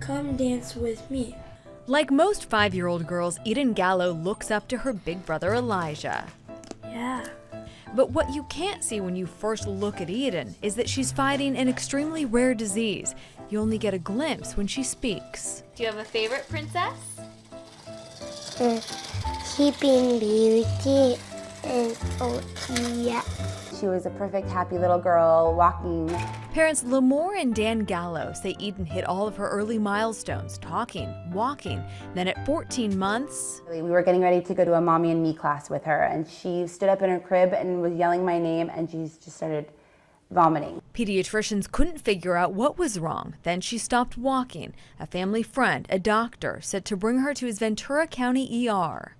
come dance with me. Like most 5-year-old girls, Eden Gallo looks up to her big brother Elijah. Yeah. But what you can't see when you first look at Eden is that she's fighting an extremely rare disease. You only get a glimpse when she speaks. Do you have a favorite princess? Sleeping Beauty and yeah. She was a perfect, happy little girl walking. Parents Lamore and Dan Gallo say Eden hit all of her early milestones, talking, walking. Then at 14 months, We were getting ready to go to a mommy and me class with her, and she stood up in her crib and was yelling my name, and she just started vomiting. Pediatricians couldn't figure out what was wrong. Then she stopped walking. A family friend, a doctor, said to bring her to his Ventura County ER.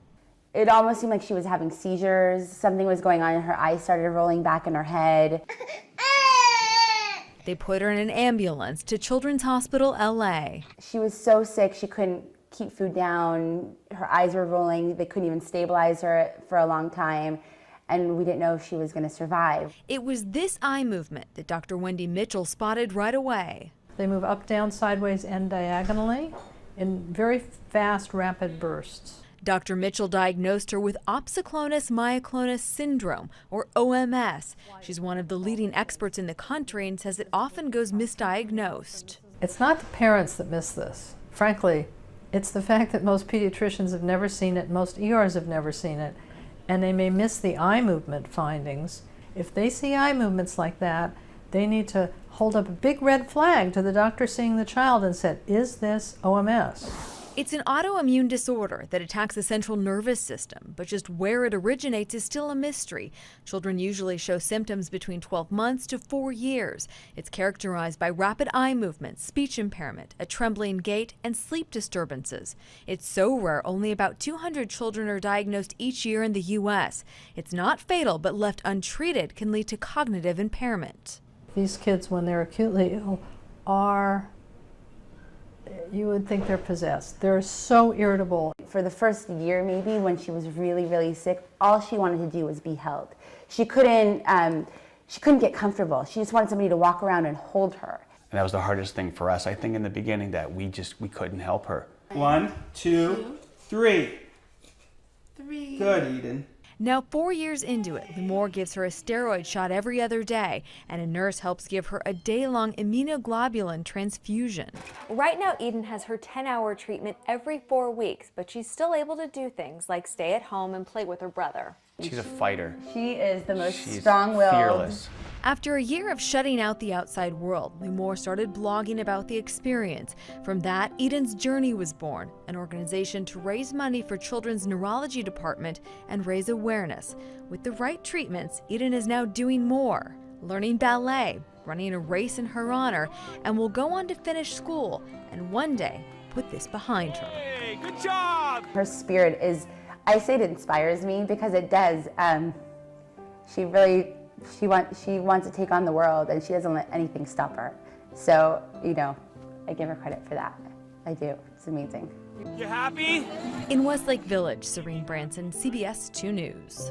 It almost seemed like she was having seizures. Something was going on, and her eyes started rolling back in her head. They put her in an ambulance to Children's Hospital LA. She was so sick, she couldn't keep food down. Her eyes were rolling. They couldn't even stabilize her for a long time, and we didn't know if she was going to survive. It was this eye movement that Dr. Wendy Mitchell spotted right away. They move up, down, sideways, and diagonally in very fast, rapid bursts. Dr. Mitchell diagnosed her with opsoclonus myoclonus syndrome, or OMS. She's one of the leading experts in the country and says it often goes misdiagnosed. It's not the parents that miss this. Frankly, it's the fact that most pediatricians have never seen it, most ERs have never seen it, and they may miss the eye movement findings. If they see eye movements like that, they need to hold up a big red flag to the doctor seeing the child and said, is this OMS? It's an autoimmune disorder that attacks the central nervous system, but just where it originates is still a mystery. Children usually show symptoms between 12 months to 4 years. It's characterized by rapid eye movement, speech impairment, a trembling gait, and sleep disturbances. It's so rare, only about 200 children are diagnosed each year in the U.S. It's not fatal, but left untreated can lead to cognitive impairment. These kids, when they're acutely ill, you would think they're possessed. They're so irritable. For the first year, maybe, when she was really, really sick, all she wanted to do was be held. She couldn't get comfortable. She just wanted somebody to walk around and hold her. And that was the hardest thing for us, I think, in the beginning, that we couldn't help her. 1, 2, 3. Good, Eden. Now 4 years into it, Lamore gives her a steroid shot every other day, and a nurse helps give her a day-long immunoglobulin transfusion. Right now, Eden has her 10-hour treatment every 4 weeks, but she's still able to do things like stay at home and play with her brother. She's a fighter. She is the most She's strong-willed. fearless. After a year of shutting out the outside world, Lamore started blogging about the experience. From that, Eden's Journey was born, an organization to raise money for Children's Neurology Department and raise awareness. With the right treatments, Eden is now doing more, learning ballet, running a race in her honor, and will go on to finish school and one day put this behind her. Hey, good job! Her spirit is, I say it inspires me because it does. She wants to take on the world, and she doesn't let anything stop her. So, I give her credit for that. I do. It's amazing. You happy? In Westlake Village, Serene Branson, CBS 2 News.